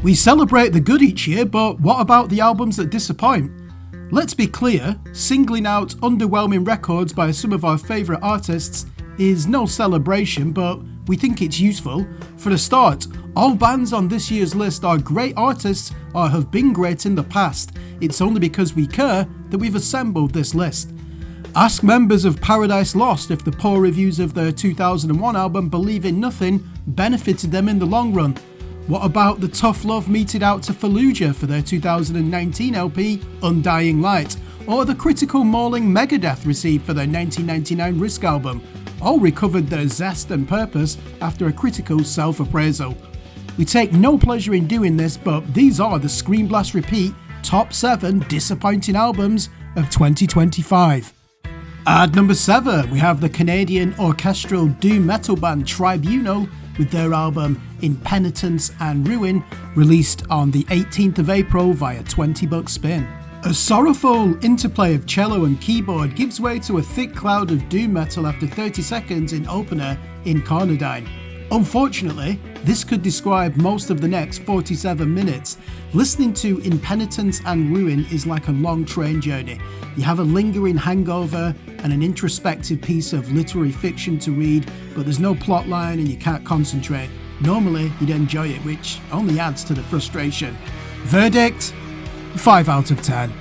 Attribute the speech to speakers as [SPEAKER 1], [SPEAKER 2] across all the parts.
[SPEAKER 1] We celebrate the good each year, but what about the albums that disappoint? Let's be clear, singling out underwhelming records by some of our favourite artists is no celebration, but we think it's useful. For a start, all bands on this year's list are great artists or have been great in the past. It's only because we care that we've assembled this list. Ask members of Paradise Lost if the poor reviews of their 2001 album Believe in Nothing benefited them in the long run. What about the tough love meted out to Fallujah for their 2019 LP Undying Light, or the critical mauling Megadeth received for their 1999 Risk album? All recovered their zest and purpose after a critical self-appraisal. We take no pleasure in doing this, but these are the Scream Blast Repeat Top 7 Disappointing Albums of 2025. At number 7, we have the Canadian orchestral doom metal band Tribunal with their album Impenitence and Ruin, released on the 18th of April via 20 Spin. A sorrowful interplay of cello and keyboard gives way to a thick cloud of doom metal after 30 seconds in opener Incarnadine. Unfortunately, this could describe most of the next 47 minutes. Listening to Impenitence and Ruin is like a long train journey. You have a lingering hangover and an introspective piece of literary fiction to read, but there's no plot line and you can't concentrate. Normally, you'd enjoy it, which only adds to the frustration. Verdict? 5 out of 10.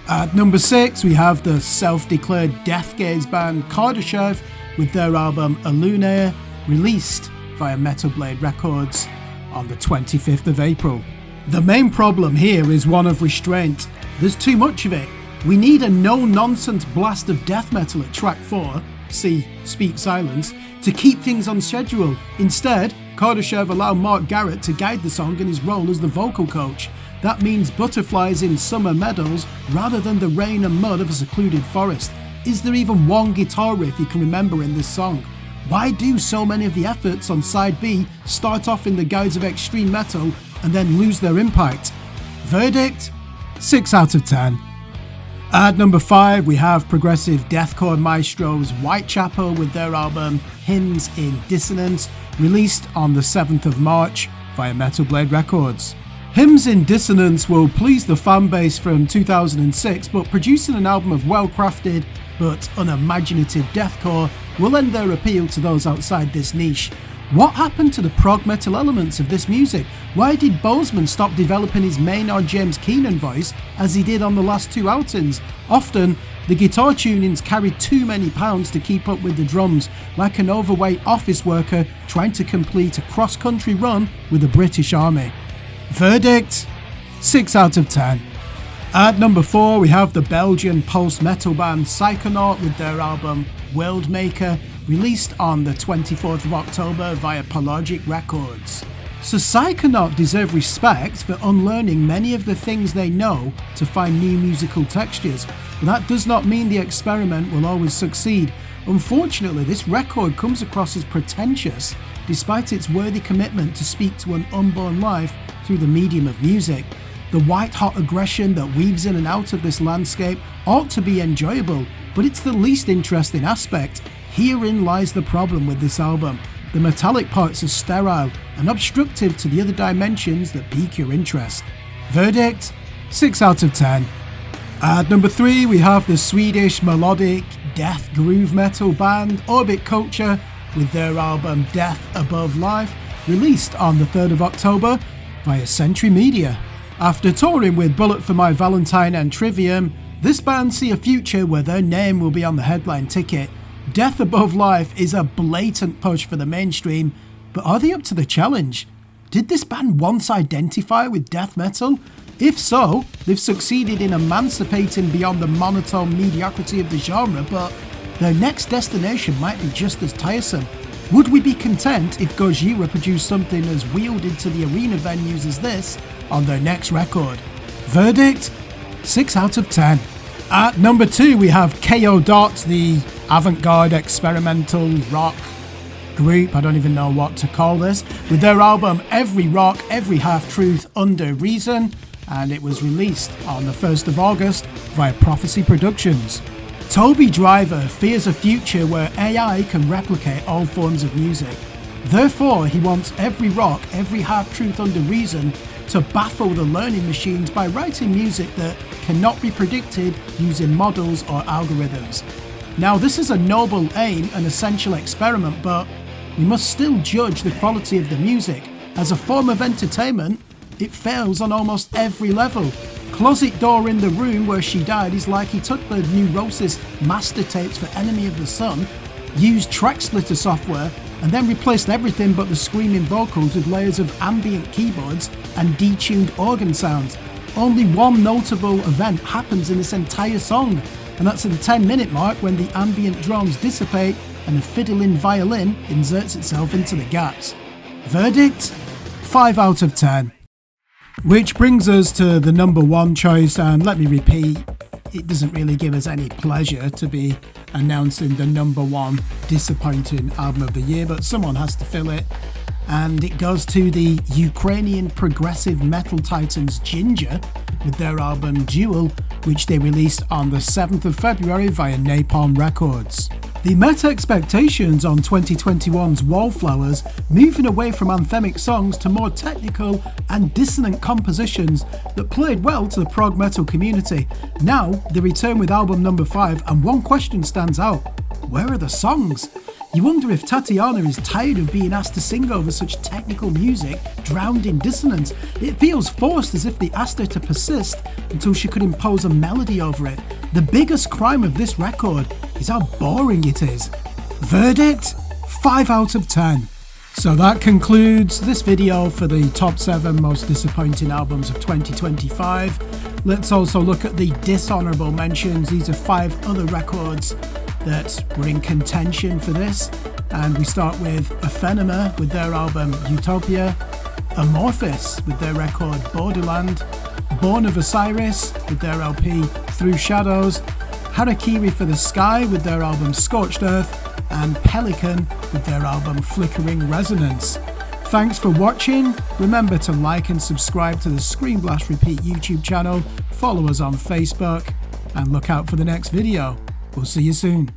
[SPEAKER 1] At number 6, we have the self-declared death gaze band Kardashev with their album Alune, released via Metal Blade Records on the 25th of April. The main problem here is one of restraint. There's too much of it. We need a no-nonsense blast of death metal at track 4, see Speak Silence, to keep things on schedule. Instead, Kardashev allowed Mark Garrett to guide the song in his role as the vocal coach. That means butterflies in summer meadows rather than the rain and mud of a secluded forest. Is there even one guitar riff you can remember in this song? Why do so many of the efforts on side B start off in the guise of extreme metal and then lose their impact? Verdict? 6 out of 10. At number 5, we have progressive deathcore maestros Whitechapel with their album Hymns in Dissonance, released on the 7th of March via Metal Blade Records. Hymns in Dissonance will please the fanbase from 2006, but producing an album of well-crafted but unimaginative deathcore will lend their appeal to those outside this niche. What happened to the prog metal elements of this music? Why did Bozeman stop developing his Maynard James Keenan voice as he did on the last 2 outings? Often, the guitar tunings carried too many pounds to keep up with the drums, like an overweight office worker trying to complete a cross-country run with the British Army. Verdict? 6 out of 10. At number 4, we have the Belgian post-metal band Psychonaut with their album Worldmaker, released on the 24th of October via Pelagic Records. So Psychonaut deserve respect for unlearning many of the things they know to find new musical textures, but that does not mean the experiment will always succeed. Unfortunately, this record comes across as pretentious, despite its worthy commitment to speak to an unborn life through the medium of music. The white-hot aggression that weaves in and out of this landscape ought to be enjoyable, but it's the least interesting aspect. Herein lies the problem with this album. The metallic parts are sterile and obstructive to the other dimensions that pique your interest. Verdict? 6 out of 10. At number 3, we have the Swedish melodic death groove metal band Orbit Culture with their album Death Above Life, released on the 3rd of October via Century Media. After touring with Bullet for My Valentine and Trivium, this band see a future where their name will be on the headline ticket. Death Above Life is a blatant push for the mainstream, but are they up to the challenge? Did this band once identify with death metal? If so, they've succeeded in emancipating beyond the monotone mediocrity of the genre, but their next destination might be just as tiresome. Would we be content if Gojira produced something as wielded to the arena venues as this on their next record? Verdict? 6 out of 10. At number 2, we have KO Dot, the avant-garde experimental rock group, I don't even know what to call this, with their album Every Rock, Every Half-Truth Under Reason, and it was released on the 1st of August via Prophecy Productions. Toby Driver fears a future where AI can replicate all forms of music. Therefore, he wants Every Rock, Every Half-Truth Under Reason to baffle the learning machines by writing music that cannot be predicted using models or algorithms. Now, this is a noble aim and essential experiment, but we must still judge the quality of the music. As a form of entertainment, it fails on almost every level. Closet Door in the Room Where She Died is like he took the Neurosis master tapes for Enemy of the Sun, used track splitter software, and then replaced everything but the screaming vocals with layers of ambient keyboards and detuned organ sounds. Only one notable event happens in this entire song, and that's at the 10-minute mark when the ambient drones dissipate and a fiddling violin inserts itself into the gaps. Verdict? 5 out of 10. Which brings us to the number one choice, and let me repeat, it doesn't really give us any pleasure to be announcing the number one disappointing album of the year, but someone has to fill it, and it goes to the Ukrainian progressive metal titans Jinjer with their album Duel, which they released on the 7th of February via Napalm Records. They met expectations on 2021's Wallflowers, moving away from anthemic songs to more technical and dissonant compositions that played well to the prog metal community. Now, they return with album number 5, and one question stands out: where are the songs? You wonder if Tatiana is tired of being asked to sing over such technical music drowned in dissonance. It feels forced, as if they asked her to persist until she could impose a melody over it. The biggest crime of this record is how boring it is. Verdict? 5 out of 10. So that concludes this video for the top 7 most disappointing albums of 2025. Let's also look at the dishonourable mentions. These are 5 other records that were in contention for this, and we start with Ephenema with their album Utopia, Amorphis with their record Borderland, Born of Osiris with their LP Through Shadows, Harakiri for the Sky with their album Scorched Earth, and Pelican with their album Flickering Resonance. Thanks for watching. Remember to like and subscribe to the Screen Blast Repeat YouTube channel, follow us on Facebook, and look out for the next video. We'll see you soon.